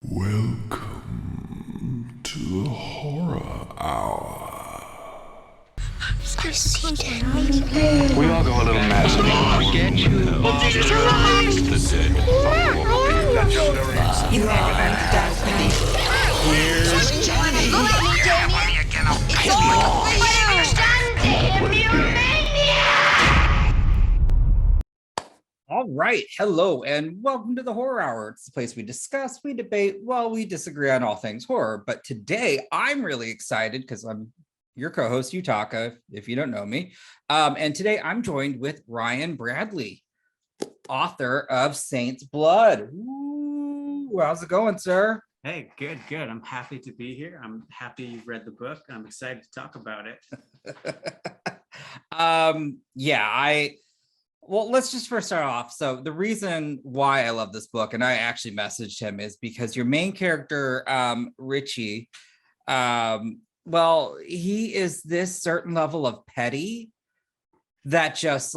Welcome to the Horror Hour. I see dead people. We all go a little mad sometimes. We get you. Jesus alive! The dead will follow up with you. That's You are going to die tonight. Here's Johnny. Go at me, Damien. It's all for you. All right. Hello and welcome to the Horror Hour. It's the place we discuss, we debate, well, we disagree on all things horror. But today I'm really excited because I'm your co-host, Yutaka, if you don't know me. And today I'm joined with Ryan Bradley, author of Saint's Blood. Ooh, how's it going, sir? Hey, good. I'm happy to be here. I'm happy you've read the book. I'm excited to talk about it. Well, let's just first start off. So the reason why I love this book, and I actually messaged him, is because your main character, Richie, he is this certain level of petty that just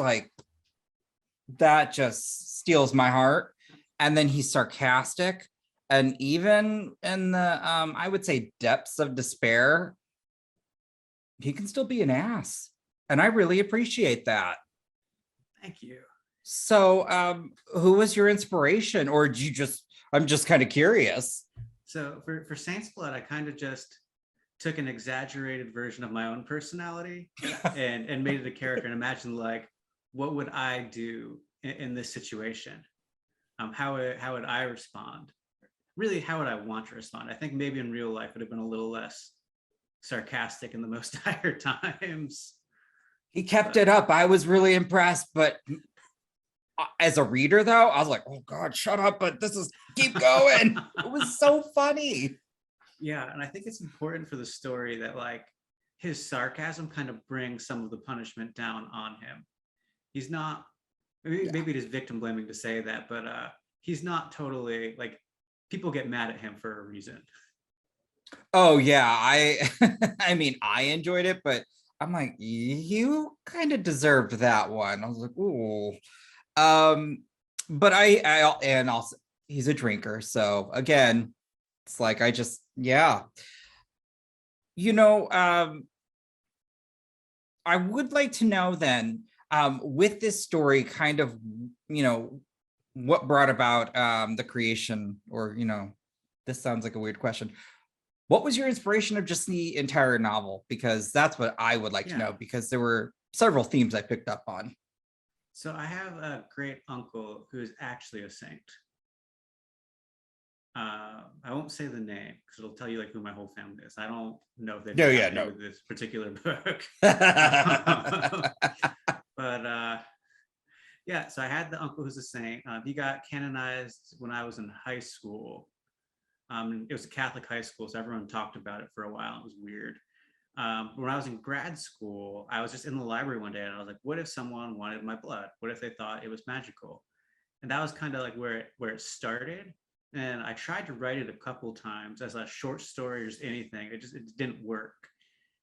steals my heart. And then he's sarcastic. And even in the, I would say, depths of despair, he can still be an ass. And I really appreciate that. Thank you. So who was your inspiration, or did you just, I'm just kind of curious. So for Saint's Blood, I kind of just took an exaggerated version of my own personality and made it a character and imagined, like, what would I do in this situation? How would I respond? Really, how would I want to respond? I think maybe in real life it would have been a little less sarcastic in the most dire times. He kept it up. I was really impressed, but as a reader, though, I was like, oh God, shut up, but keep going. It was so funny. Yeah, and I think it's important for the story that, like, his sarcasm kind of brings some of the punishment down on him. He's not, maybe it is victim blaming to say that, but he's not totally, like, people get mad at him for a reason. Oh yeah, I mean, I enjoyed it, but I'm like, you kind of deserved that one. I was like, ooh. But and also he's a drinker. So again, it's like, yeah. I would like to know then, with this story, kind of, what brought about the creation, or, this sounds like a weird question. What was your inspiration of just the entire novel? Because that's what I would like to know, because there were several themes I picked up on. So I have a great uncle who is actually a saint. I won't say the name because it'll tell you, like, who my whole family is. I don't know if they've with this particular book. But so I had the uncle who's a saint. He got canonized when I was in high school. It was a Catholic high school, so everyone talked about it for a while. It was weird. When I was in grad school, I was just in the library one day and I was like, what if someone wanted my blood? What if they thought it was magical? And that was kind of like where it started. And I tried to write it a couple times as a short story or just anything. It didn't work.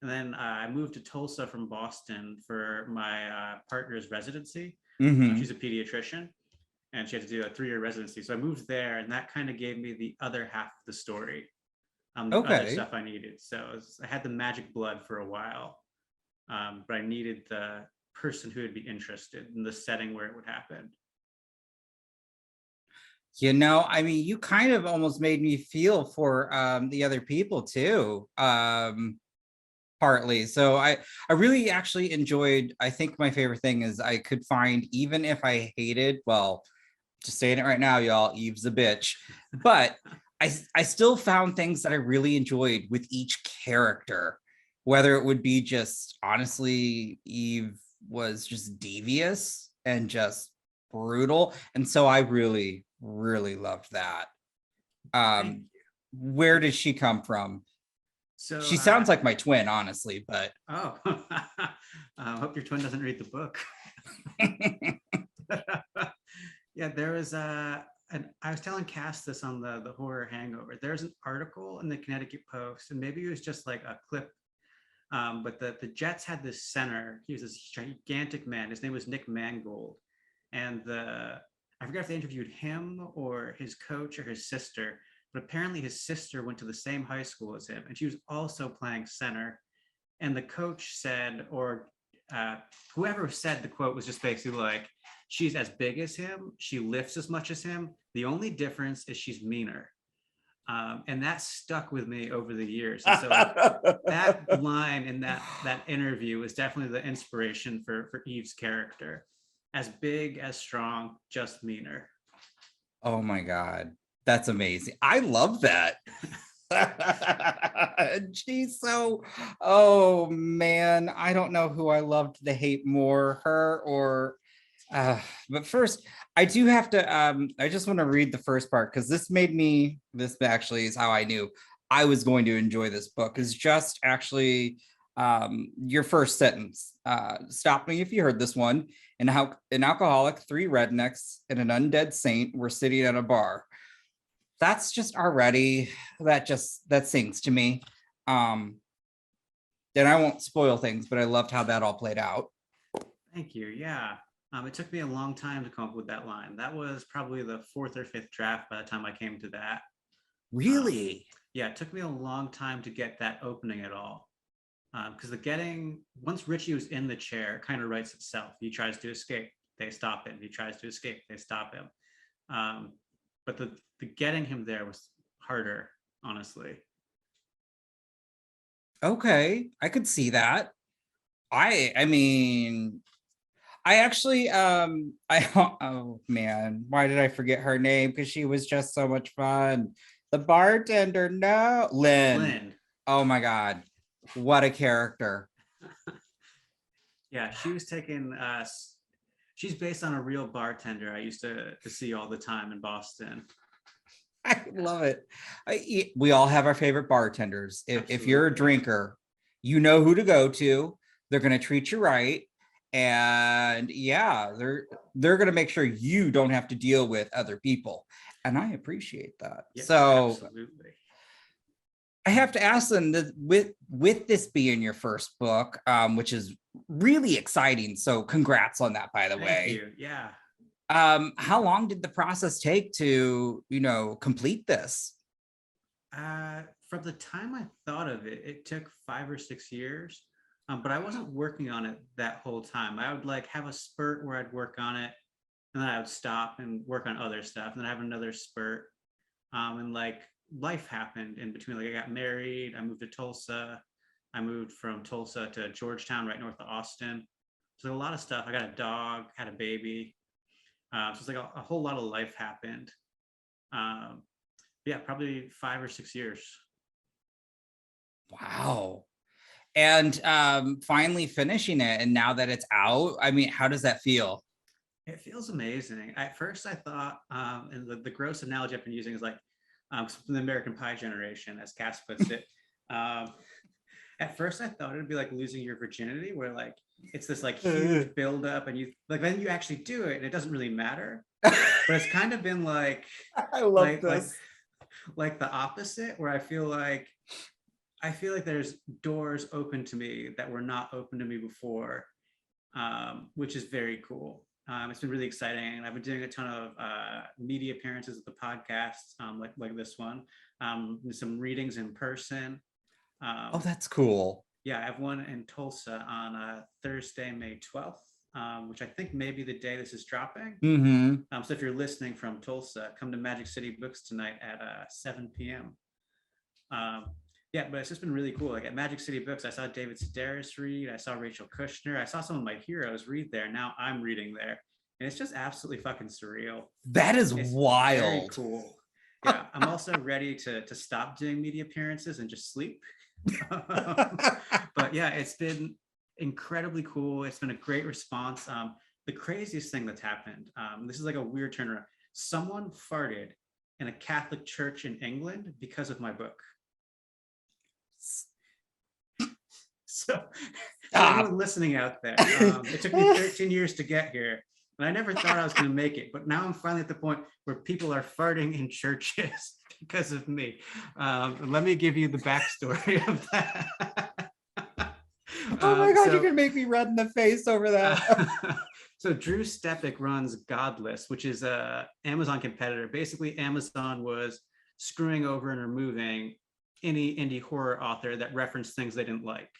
And then I moved to Tulsa from Boston for my partner's residency. Mm-hmm. She's a pediatrician, and she had to do a 3-year residency. So I moved there, and that kind of gave me the other half of the story, the other stuff I needed. So I had the magic blood for a while, but I needed the person who would be interested in the setting where it would happen. I mean, you kind of almost made me feel for the other people too, partly. So I really actually enjoyed, I think my favorite thing is I could find, even if I hated, well, just saying it right now, y'all, Eve's a bitch, but I still found things that I really enjoyed with each character, whether it would be just, honestly, Eve was just devious and just brutal. And so I really, really loved that. Where did she come from? So she sounds like my twin, honestly, but I hope your twin doesn't read the book. Yeah, there was I was telling Cass this on the horror Hangover. There's an article in the Connecticut Post, and maybe it was just like a clip, but the Jets had this center. He was this gigantic man. His name was Nick Mangold, and I forget if they interviewed him or his coach or his sister, but apparently his sister went to the same high school as him, and she was also playing center. And the coach said, or whoever said the quote was just basically like, she's as big as him, she lifts as much as him. The only difference is she's meaner. And that stuck with me over the years. And so that line in that interview was definitely the inspiration for Eve's character. As big, as strong, just meaner. Oh my God. That's amazing. I love that. She's so, oh man, I don't know who I loved to hate more, her or but first I do have to I just want to read the first part because this actually is how I knew I was going to enjoy this book, is just actually your first sentence. Stop me if you heard this one. And how an alcoholic, 3 rednecks, and an undead saint were sitting at a bar. That's just already, that sings to me. And I won't spoil things, but I loved how that all played out. Thank you. Yeah. It took me a long time to come up with that line. That was probably the 4th or 5th draft by the time I came to that. Really? Yeah, it took me a long time to get that opening at all. Because once Richie was in the chair, it kind of writes itself. He tries to escape, they stop him. He tries to escape, they stop him. But the getting him there was harder, honestly. Okay, I could see that. I mean, I actually oh man, why did I forget her name? Because she was just so much fun. The bartender, no, Lynn. Oh my God, what a character. Yeah, she was taking she's based on a real bartender I used to see all the time in Boston. I love it. We all have our favorite bartenders. If you're a drinker, you know who to go to. They're going to treat you right. And yeah, they're going to make sure you don't have to deal with other people. And I appreciate that. Yes, so absolutely. I have to ask them that with this being your first book, which is really exciting. So congrats on that, by the way. Thank you. Yeah. How long did the process take to, complete this? From the time I thought of it, it took 5 or 6 years. But I wasn't working on it that whole time. I would have a spurt where I'd work on it, and then I would stop and work on other stuff, and then I have another spurt. And life happened in between. I got married, I moved to Tulsa. I moved from Tulsa to Georgetown, right north of Austin. So a lot of stuff. I got a dog, had a baby. So it's a whole lot of life happened. Yeah, probably 5 or 6 years. Wow. And finally finishing it, and now that it's out, I mean, how does that feel? It feels amazing. At first I thought, and the gross analogy I've been using is from the American Pie generation, as Cass puts it. At first I thought it'd be like losing your virginity, where it's this huge buildup, and you then you actually do it and it doesn't really matter. But it's kind of been I love this. Like the opposite, where I feel like there's doors open to me that were not open to me before, which is very cool. It's been really exciting, and I've been doing a ton of media appearances at the podcast, like this one, some readings in person. Oh, that's cool. Yeah, I have one in Tulsa on Thursday, May 12th, which I think may be the day this is dropping. Mm-hmm. So if you're listening from Tulsa, come to Magic City Books tonight at 7 p.m. Yeah, but it's just been really cool. At Magic City Books, I saw David Sedaris read. I saw Rachel Kushner. I saw some of my heroes read there. Now I'm reading there. And it's just absolutely fucking surreal. That is wild. Very cool. Yeah, I'm also ready to stop doing media appearances and just sleep. But yeah, it's been incredibly cool. It's been a great response. The craziest thing that's happened, this is a weird turnaround. Someone farted in a Catholic church in England because of my book. So anyone listening out there, it took me 13 years to get here, and I never thought I was going to make it, but now I'm finally at the point where people are farting in churches because of me. Let me give you the backstory of that. Oh my God, you can make me red in the face over that. So Drew Stepik runs Godless, which is a Amazon competitor. Basically, Amazon was screwing over and removing any indie horror author that referenced things they didn't like.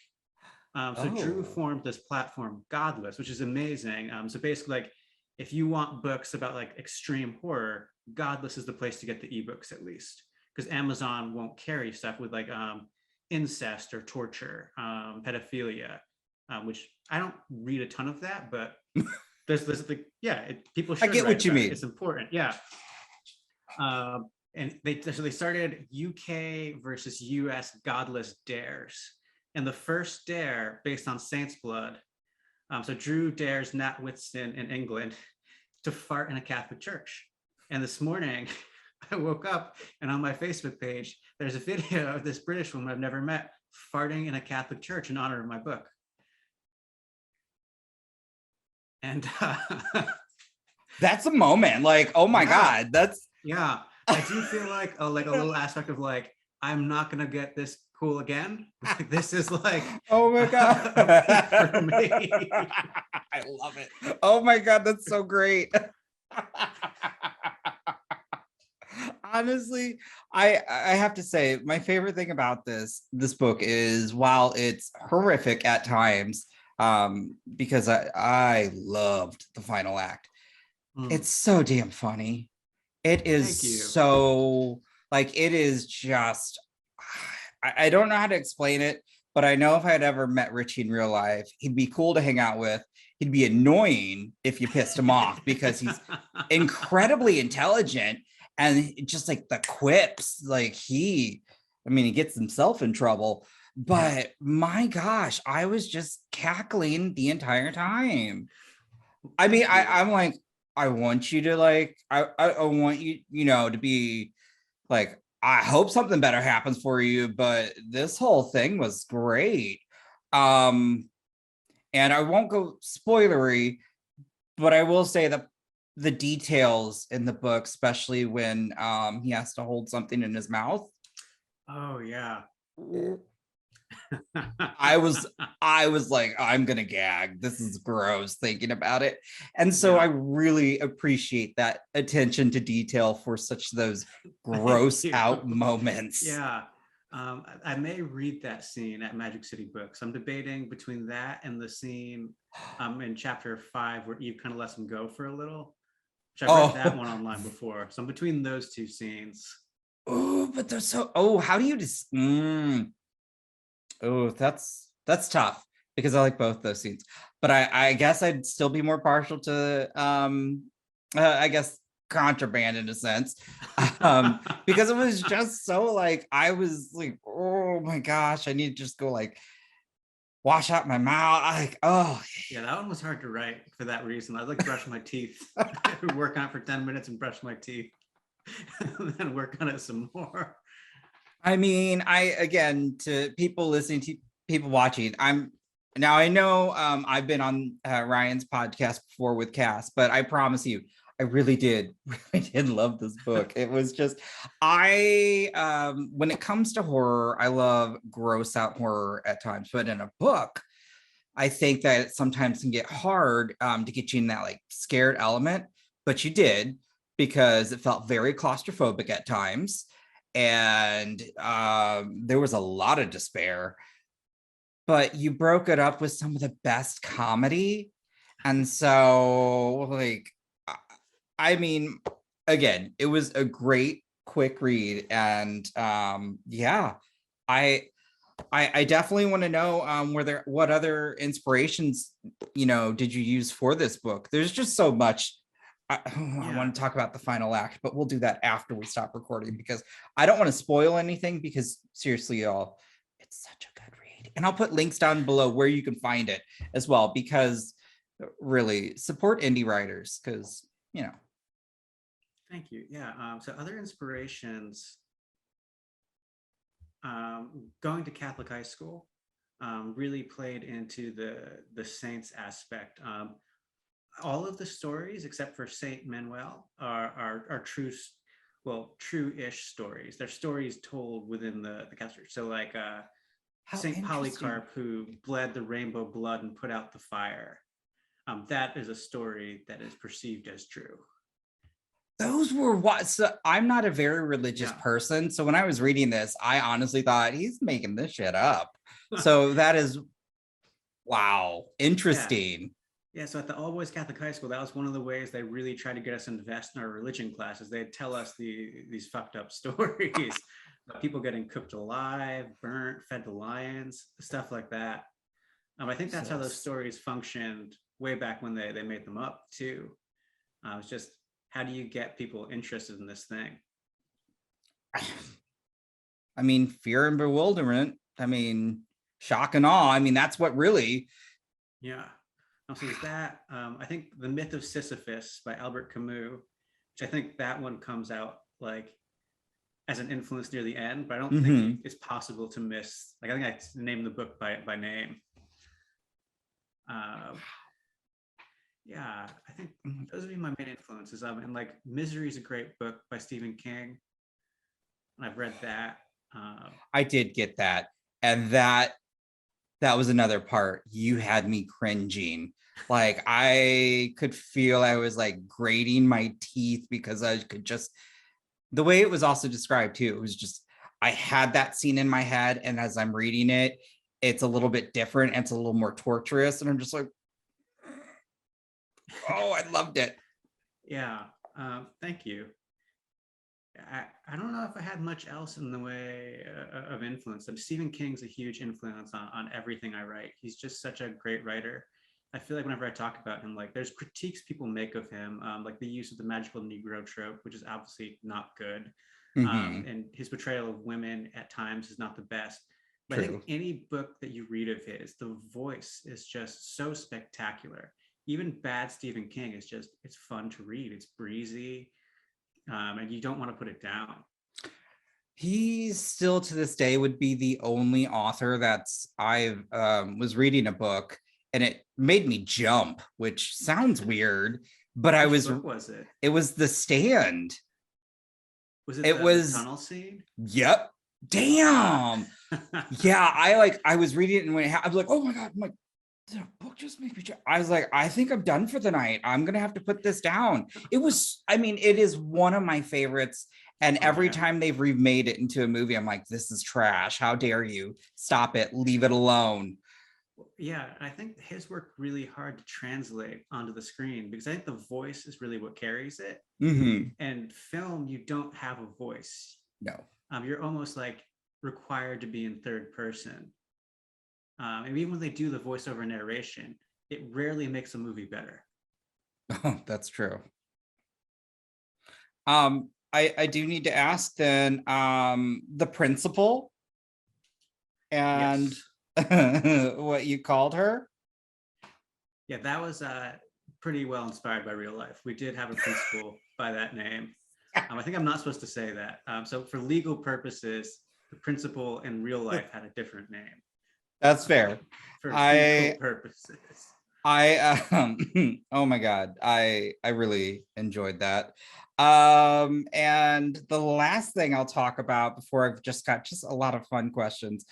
So Drew formed this platform, Godless, which is amazing. So basically, like, if you want books about like extreme horror, Godless is the place to get the ebooks, at least, because Amazon won't carry stuff with like incest or torture, pedophilia, which I don't read a ton of that, but there's like, people should. I get what you mean. It's important, yeah. And they started UK versus US Godless dares, and the first dare based on Saint's Blood. So Drew dares Nat Whitson in England to fart in a Catholic church. And this morning, I woke up and on my Facebook page, there's a video of this British woman I've never met farting in a Catholic church in honor of my book. And that's a moment. Like, oh my God, that's. Yeah, I do feel like a little aspect of like, I'm not gonna get this cool again. Like, this is like, oh my God, for me. I love it. Oh my God, that's so great. Honestly, I have to say, my favorite thing about this book is, while it's horrific at times, because I loved the final act. It's so damn funny. It is so, like, it is just, I don't know how to explain it, but I know if I had ever met Richie in real life, he'd be cool to hang out with. He'd be annoying if you pissed him off, because he's incredibly intelligent, and just like the quips, like he gets himself in trouble, but my gosh, I was just cackling the entire time. I mean, I'm like, I want you to like, I want you, to be like, I hope something better happens for you, but this whole thing was great. And I won't go spoilery, but I will say that the details in the book, especially when he has to hold something in his mouth. Oh yeah. I was like, I'm gonna gag. This is gross thinking about it. And so I really appreciate that attention to detail for such those gross out moments. Yeah. I may read that scene at Magic City Books. I'm debating between that and the scene in chapter 5 where Eve kind of lets him go for a little. Which I've read that one online before. So I'm between those two scenes. Oh, but they're so, how do you just oh, that's tough, because I like both those scenes. But I guess I'd still be more partial to I guess Contraband in a sense. Because it was just so like, I was like, oh my gosh, I need to just go like wash out my mouth. Like, oh yeah, that one was hard to write for that reason. I like brush my teeth. Work on it for 10 minutes and brush my teeth, and then work on it some more. I mean, again, to people listening, to people watching, I know I've been on Ryan's podcast before with Cass, but I promise you, I really did love this book. It was just, when it comes to horror, I love gross out horror at times, but in a book, I think that it sometimes can get hard to get you in that like scared element, but you did, because it felt very claustrophobic at times. And there was a lot of despair, but you broke it up with some of the best comedy. And so, like, I mean, again, it was a great quick read. And yeah, I definitely want to know what other inspirations, did you use for this book? There's just so much. I want to talk about the final act, but we'll do that after we stop recording, because I don't want to spoil anything, because seriously, y'all, it's such a good read. And I'll put links down below where you can find it as well, because really support indie writers, because, Thank you. Yeah. So other inspirations, going to Catholic high school really played into the saints aspect. All of the stories except for Saint Manuel are true-ish stories. They're stories told within the Catholic Church. So like Saint Polycarp, who bled the rainbow blood and put out the fire. That is a story that is perceived as true. those were what, so I'm not a very religious Yeah. person. So when I was reading this, I honestly thought he's making this shit up. So that is, wow, interesting. Yeah, so at the all boys Catholic high school, that was one of the ways they really tried to get us to invest in our religion classes. They'd tell us these fucked up stories, people getting cooked alive, burnt, fed to lions, stuff like that. I think that's how those stories functioned way back when they made them up too. It's just, how do you get people interested in this thing? I mean, fear and bewilderment. I mean, shock and awe. I mean, that's what really. Yeah. So is that, I think The Myth of Sisyphus by Albert Camus, which I think that one comes out like as an influence near the end, but I don't think it's possible to miss. Like, I think I named the book by name. Yeah, I think those would be my main influences. And like Misery is a great book by Stephen King, and I've read that. I did get that, and that was another part. You had me cringing. Like, I could feel I was like grating my teeth because I could just, the way it was also described too, it was just, I had that scene in my head, and as I'm reading it, it's a little bit different. And it's a little more torturous, and I'm just like, oh, I loved it. Yeah, thank you. I don't know if I had much else in the way of influence. Stephen King's a huge influence on everything I write. He's just such a great writer. I feel like whenever I talk about him, like there's critiques people make of him, like the use of the magical Negro trope, which is obviously not good. And his portrayal of women at times is not the best. But I think any book that you read of his, the voice is just so spectacular. Even bad Stephen King is just, it's fun to read. It's breezy. And you don't want to put it down. He still to this day would be the only author that's I was reading a book and it made me jump, which sounds weird, but Which book was it? It was The Stand. Was it the tunnel scene? Yep. Damn. Yeah, I was reading it and when I was like, oh my God, I'm like, the book just made me jump. I was like, I think I'm done for the night. I'm gonna have to put this down. It was, I mean, it is one of my favorites. And every time they've remade it into a movie, I'm like, this is trash. How dare you? Stop it. Leave it alone. Yeah, I think his work really hard to translate onto the screen because I think the voice is really what carries it. And film, you don't have a voice. No. You're almost like required to be in third person. And even when they do the voiceover narration, it rarely makes a movie better. Oh, that's true. I do need to ask then, the principal and what you called her. Yeah, that was pretty well inspired by real life. We did have a principal by that name. I think I'm not supposed to say that. So for legal purposes, the principal in real life had a different name. That's fair. For legal purposes. Oh my God, I really enjoyed that. And the last thing I'll talk about before I've just got a lot of fun questions.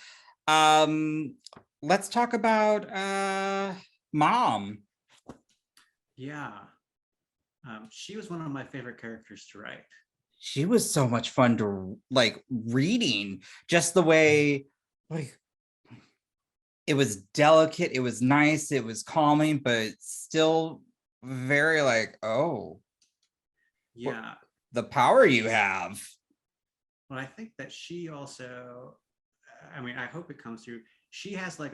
Let's talk about Mom. Yeah. She was one of my favorite characters to write. She was so much fun to like reading, just the way like it was delicate, it was nice, it was calming, but still very like, oh, yeah, the power you have. Well, I think that she also, I mean, I hope it comes through. She has like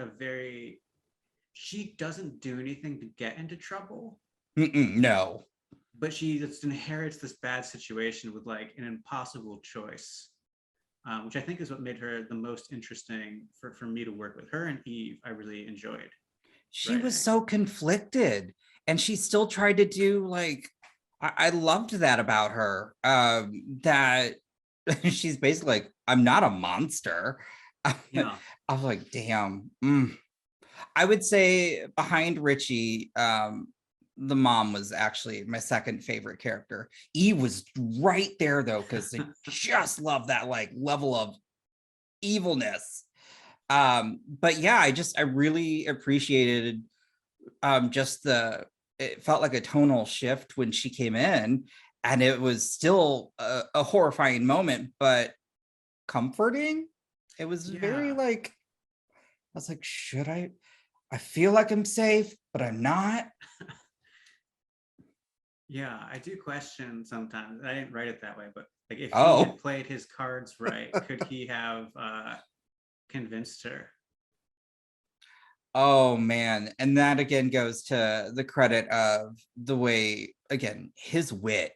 she doesn't do anything to get into trouble. No. But she just inherits this bad situation with like an impossible choice. Which I think is what made her the most interesting for me to work with. Her and Eve, I really enjoyed. She was so conflicted and she still tried to do like, I loved that about her, that she's basically like, I'm not a monster. Yeah. I was like, damn. I would say behind Richie, the mom was actually my second favorite character. Eve was right there though, because I just love that like level of evilness. But yeah, I really appreciated just it felt like a tonal shift when she came in, and it was still a horrifying moment, but comforting. It was very Yeah. like, I was like, should I feel like I'm safe, but I'm not. Yeah, I do question sometimes. I didn't write it that way, but like if he Oh. had played his cards right, could he have convinced her? Oh man. And that again goes to the credit of the way, again, his wit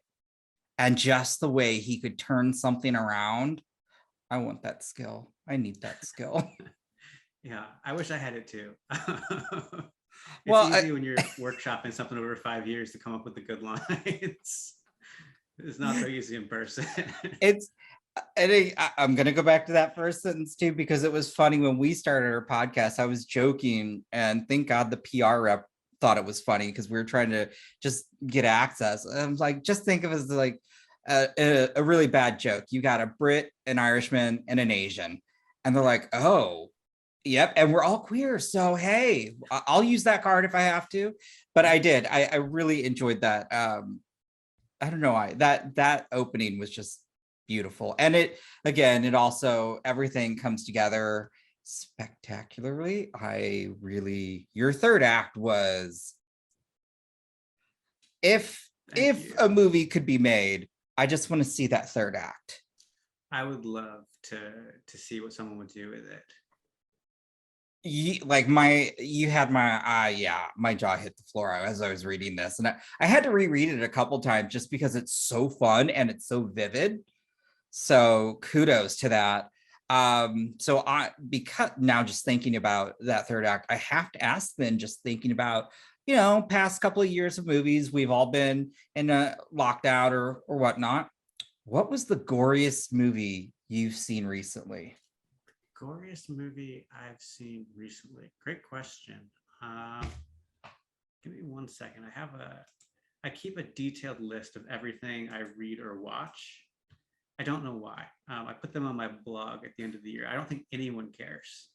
and just the way he could turn something around. I want that skill. I need that skill. Yeah, I wish I had it too. It's Well, easy when you're workshopping something over 5 years to come up with the good lines. It's not so easy in person. it's I'm going to go back to that first sentence too, because it was funny when we started our podcast. I was joking, and thank God the PR rep thought it was funny because we were trying to just get access. And I was like, just think of it as like a really bad joke. You got a Brit, an Irishman, and an Asian, and they're like, oh, yep, and we're all queer. So hey, I'll use that card if I have to. But I did. I really enjoyed that. I don't know why that opening was just beautiful. And it again, it also everything comes together spectacularly. I really Your third act was if You. a movie could be made, I just want to see that third act. I would love to see what someone would do with it. You had my yeah, my jaw hit the floor as I was reading this, and I had to reread it a couple times just because it's so fun and it's so vivid. So kudos to that. So I because now just thinking about that third act, I have to ask then, just thinking about, past couple of years of movies, we've all been in a lockdown or whatnot. What was the goriest movie you've seen recently? Goriest movie I've seen recently. Great question. Give me 1 second. I keep a detailed list of everything I read or watch. I don't know why. I put them on my blog at the end of the year. I don't think anyone cares.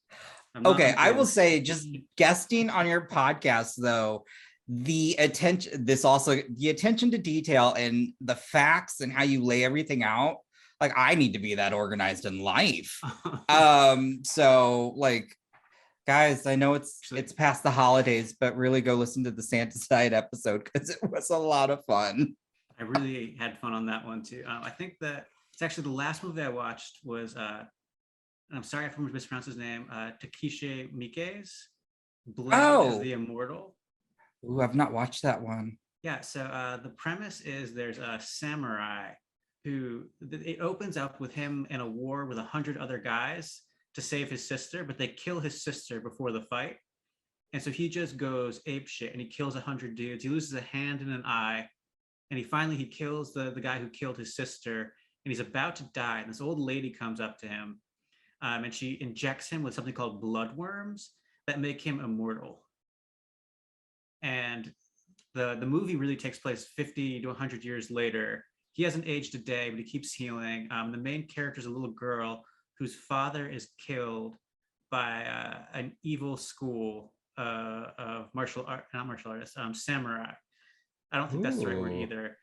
Okay, I will say, just guesting on your podcast though, the attention to detail and the facts and how you lay everything out, like I need to be that organized in life. So like, guys, I know it's past the holidays, but really go listen to the Santa Side episode because it was a lot of fun. I really had fun on that one too. I think that it's actually the last movie I watched was and I'm sorry if I mispronounce his name, Takeshi Miike's Blade is the Immortal. Ooh, I've not watched that one. Yeah, so the premise is there's a samurai who, it opens up with him in a war with 100 other guys to save his sister, but they kill his sister before the fight. And so he just goes ape shit and he kills 100 dudes. He loses a hand and an eye. And he kills the guy who killed his sister, and he's about to die. And this old lady comes up to him, and she injects him with something called blood worms that make him immortal. And the movie really takes place 50 to 100 years later. He hasn't aged a day, but he keeps healing. The main character is a little girl whose father is killed by an evil school of samurai. I don't think that's the right word either.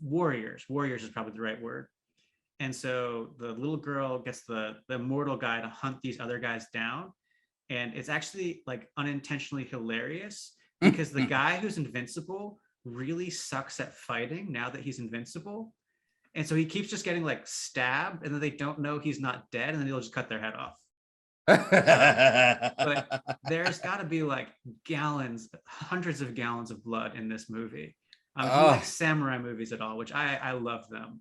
Warriors is probably the right word. And so the little girl gets the immortal guy to hunt these other guys down. And it's actually like unintentionally hilarious because the guy who's invincible really sucks at fighting now that he's invincible. And so he keeps just getting like stabbed, and then they don't know he's not dead, and then he'll just cut their head off. But there's got to be like hundreds of gallons of blood in this movie. If you like samurai movies at all, which I love them,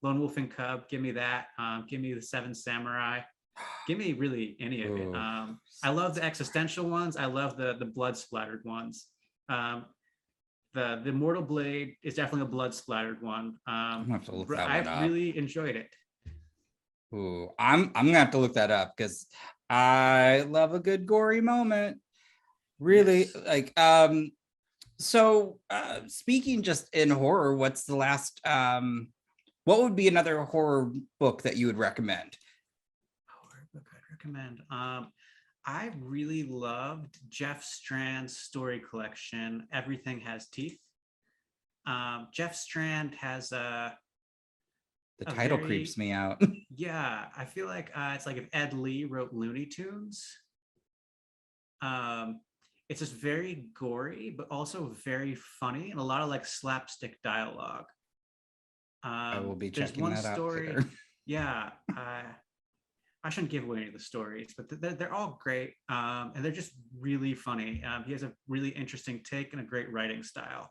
Lone Wolf and Cub, give me that. Give me the Seven Samurai. Give me really any of it. I love the existential ones. I love the blood splattered ones. The Immortal Blade is definitely a blood splattered one. I really enjoyed it. Ooh, I'm gonna have to look that up because I love a good gory moment. Really, yes. So speaking just in horror, what's the last what would be another horror book that you would recommend? Horror book I'd recommend. I really loved Jeff Strand's story collection, Everything Has Teeth. Jeff Strand has The a title very- creeps me out. yeah, I feel like it's like if Ed Lee wrote Looney Tunes. It's just very gory, but also very funny and a lot of like slapstick dialogue. I will be There's checking one that out story. later. Yeah, I shouldn't give away any of the stories, but they're all great, and they're just really funny. He has a really interesting take and a great writing style.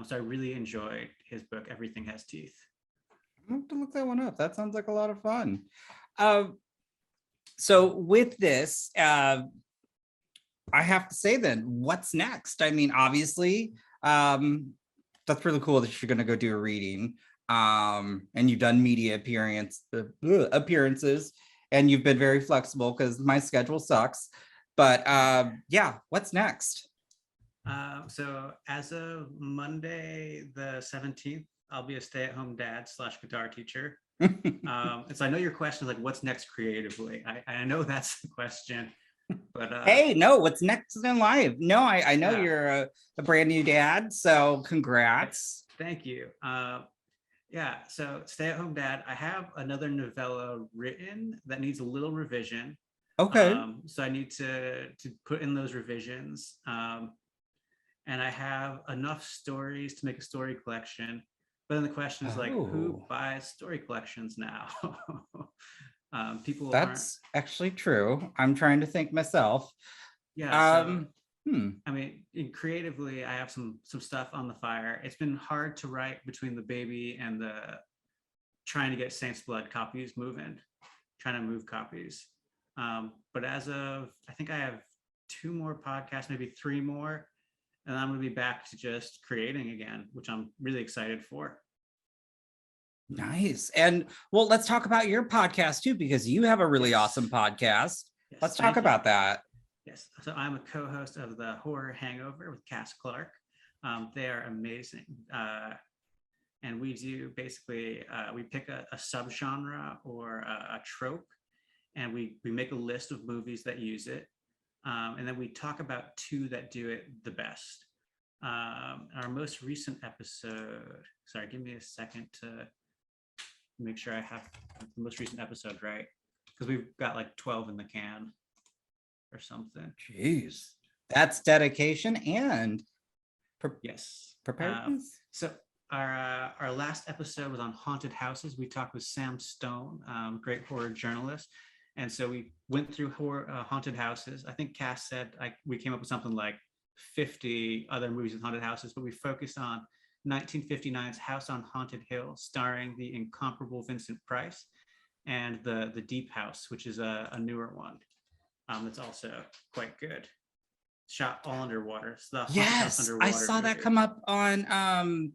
So I really enjoyed his book, Everything Has Teeth. I'll have to look that one up. That sounds like a lot of fun. So with this, I have to say then, what's next? I mean, obviously, that's really cool that you're going to go do a reading. And you've done media appearances, and you've been very flexible because my schedule sucks. But yeah, what's next? So as of Monday the 17th, I'll be a stay-at-home dad / guitar teacher. And so I know your question is like, what's next creatively? I know that's the question, but Hey, no, what's next in life? No, I know Yeah. you're a brand new dad, so congrats. thank you. Yeah, so stay-at-home dad. I have another novella written that needs a little revision. Okay. So I need to put in those revisions. And I have enough stories to make a story collection. But then the question is like, who Oh. buys story collections now? People aren't. That's actually true. I'm trying to think myself. Yeah. So I I mean, creatively, I have some stuff on the fire. It's been hard to write between the baby and the trying to get Saints Blood copies moving, trying to move copies. But as of, I think I have 2 more podcasts, maybe 3 more, and I'm going to be back to just creating again, which I'm really excited for. Nice. And well, let's talk about your podcast too, because you have a really Yes. awesome podcast. Yes, Let's thank talk you. about that. Yes. So I'm a co-host of the Horror Hangover with Cass Clark. They are amazing. And we do basically, we pick a subgenre or a trope, and we make a list of movies that use it. And then we talk about 2 that do it the best. Our most recent episode, sorry, give me a second to make sure I have the most recent episode right, because we've got like 12 in the can or something. Jeez, that's dedication and Yes. preparedness. So our last episode was on haunted houses. We talked with Sam Stone, great horror journalist. And so we went through haunted houses. I think Cass said we came up with something like 50 other movies with haunted houses, but we focused on 1959's House on Haunted Hill, starring the incomparable Vincent Price, and the Deep House, which is a newer one that's also quite good. Shot all underwater. It's the Haunted House Yes, I Underwater saw that movie. come up on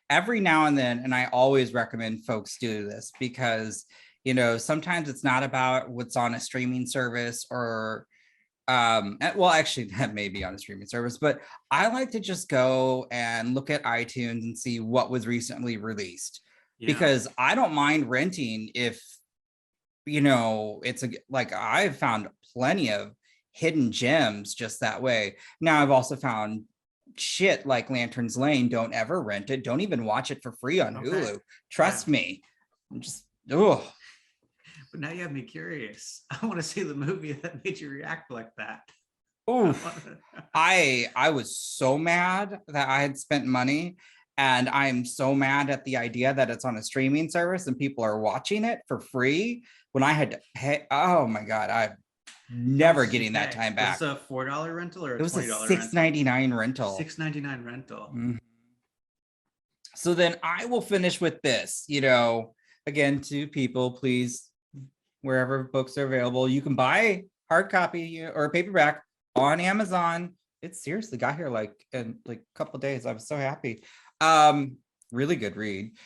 every now and then, and I always recommend folks do this because sometimes it's not about what's on a streaming service or well, actually that may be on a streaming service, but I like to just go and look at iTunes and see what was recently released. Yeah. Because I don't mind renting if it's like I've found plenty of hidden gems just that way. Now I've also found shit like Lantern's Lane. Don't ever rent it. Don't even watch it for free on Hulu. Trust me. I'm just But now you have me curious. I want to see the movie that made you react like that. I was so mad that I had spent money, and I'm so mad at the idea that it's on a streaming service and people are watching it for free when I had to pay. Oh my God, I'm never getting that time back. Was it a $4 rental or a $20 It was a rental? $6.99 rental. $6.99 rental. Mhm. So then I will finish with this, again, to people, please, wherever books are available, you can buy hard copy or paperback on Amazon. It seriously got here in a couple of days. I was so happy. Really good read.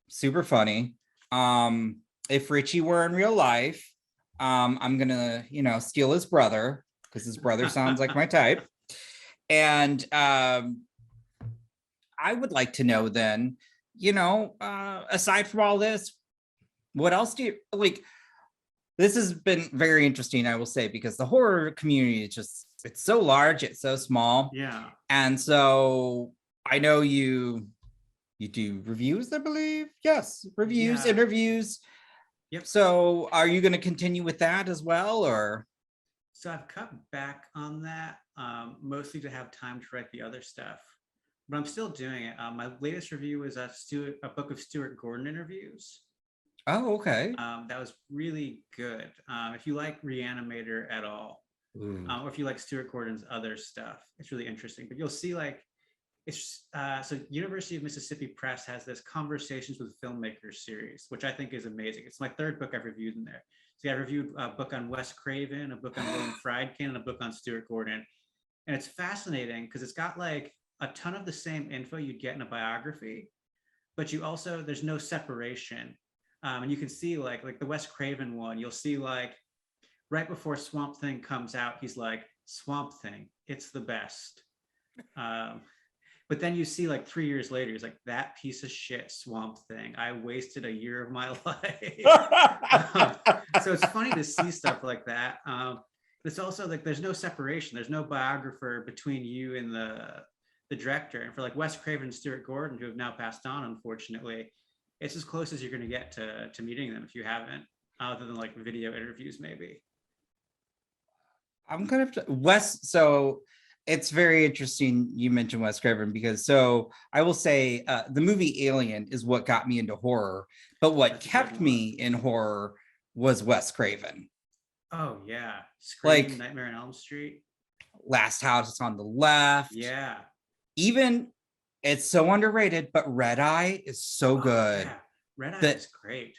Super funny. If Richie were in real life, I'm gonna, steal his brother because his brother sounds like my type. And I would like to know then, aside from all this, what else do you like? This has been very interesting, I will say, because the horror community is it's so large, it's so small. Yeah. And so I know you You do reviews, I believe. Yes, reviews, Yeah. interviews. Yep. So are you going to continue with that as well, or? So I've cut back on that, mostly to have time to write the other stuff. But I'm still doing it. My latest review is a book of Stuart Gordon interviews. Oh, okay. That was really good. If you like Reanimator at all, or if you like Stuart Gordon's other stuff, it's really interesting. But you'll see, like, it's so University of Mississippi Press has this Conversations with Filmmakers series, which I think is amazing. It's my third book I've reviewed in there. So I reviewed a book on Wes Craven, a book on William Friedkin, and a book on Stuart Gordon. And it's fascinating because it's got like a ton of the same info you'd get in a biography, but you also, there's no separation. And you can see like the Wes Craven one, you'll see like right before Swamp Thing comes out, he's like, Swamp Thing, it's the best. But then you see like 3 years later, he's like, that piece of shit Swamp Thing, I wasted a year of my life. So it's funny to see stuff like that. It's also like there's no separation. There's no biographer between you and the director. And for like Wes Craven and Stuart Gordon, who have now passed on, unfortunately, it's as close as you're going to get to meeting them if you haven't, other than like video interviews, maybe. I'm kind of Wes. So it's very interesting you mentioned Wes Craven, because so I will say the movie Alien is what got me into horror, but what kept me in horror was Wes Craven. Oh yeah, Scream, like Nightmare on Elm Street, Last House on the Left. Yeah, even it's so underrated, but Red Eye is so good. Yeah. Red Eye is great.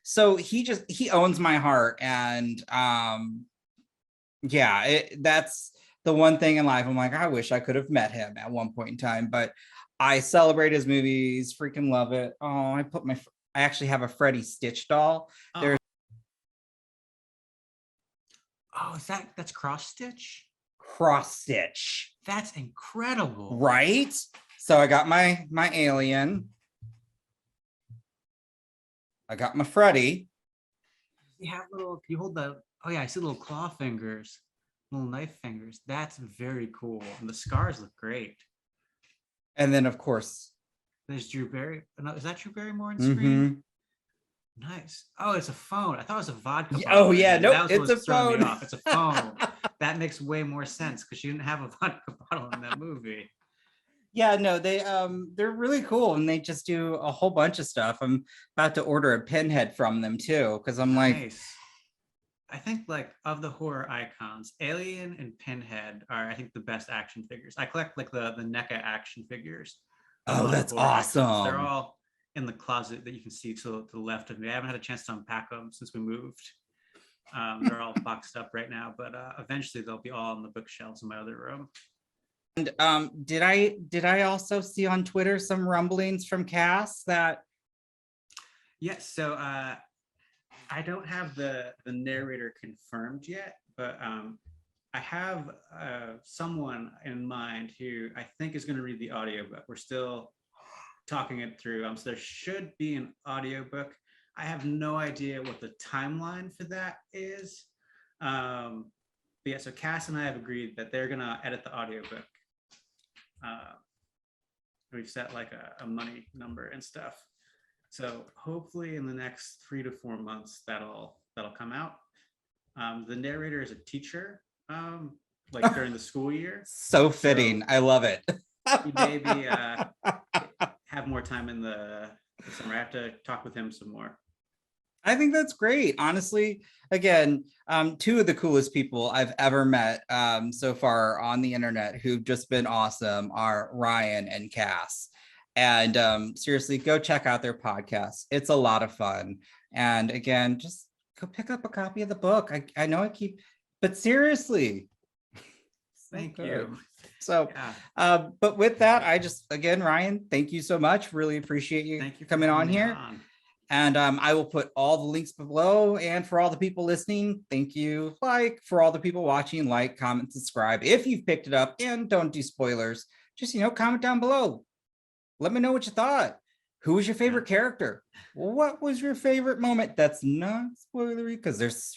So he owns my heart, and yeah, that's the one thing in life I'm like, I wish I could have met him at one point in time, but I celebrate his movies, freaking love it. Oh, I actually have a Freddy Stitch doll. There's that's Cross Stitch? Cross Stitch. That's incredible. Right? So I got my Alien. I got my Freddy. You have you hold the, oh yeah, I see little claw fingers, little knife fingers. That's very cool. And the scars look great. And then of course, there's Drew Barrymore. Is that Drew Barrymore on screen? Nice. Oh, it's a phone. I thought it was a vodka bottle. Oh yeah, no, it's a phone. It's a phone. That makes way more sense because she didn't have a vodka bottle in that movie. Yeah, no, they're really cool, and they just do a whole bunch of stuff. I'm about to order a pinhead from them too, because I'm like, I think like of the horror icons, Alien and Pinhead are, I think, the best action figures. I collect like the NECA action figures. Oh, that's awesome. Icons. They're all in the closet that you can see to the left of me. I haven't had a chance to unpack them since we moved. They're all boxed up right now, but eventually they'll be all on the bookshelves in my other room. And did I also see on Twitter some rumblings from Cass that? Yes, so I don't have the narrator confirmed yet, but I have someone in mind who I think is going to read the audiobook. We're still talking it through. So there should be an audiobook. I have no idea what the timeline for that is. But yeah, so Cass and I have agreed that they're going to edit the audiobook. We've set like a money number and stuff. So hopefully in the next 3 to 4 months, that'll come out. The narrator is a teacher, like during the school year. So fitting. I love it. He maybe have more time in the summer. I have to talk with him some more. I think that's great. Honestly, again, two of the coolest people I've ever met so far on the internet who've just been awesome are Ryan and Cass. And seriously, go check out their podcast. It's a lot of fun. And again, just go pick up a copy of the book. I know but seriously. Thank you. So, yeah. But with that, again, Ryan, thank you so much. Really appreciate you coming on here. And I will put all the links below. And for all the people listening, thank you. For all the people watching, comment, subscribe. If you've picked it up, and don't do spoilers, just, comment down below. Let me know what you thought. Who was your favorite character? What was your favorite moment? That's not spoilery because there's,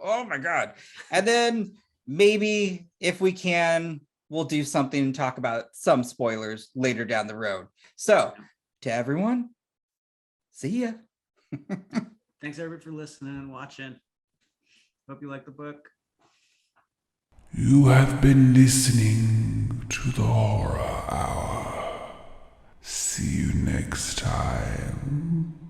oh my God. And then maybe if we can, we'll do something and talk about some spoilers later down the road. So to everyone, see ya. Thanks everybody for listening and watching. Hope you like the book. You have been listening to the Horror Hour. See you next time.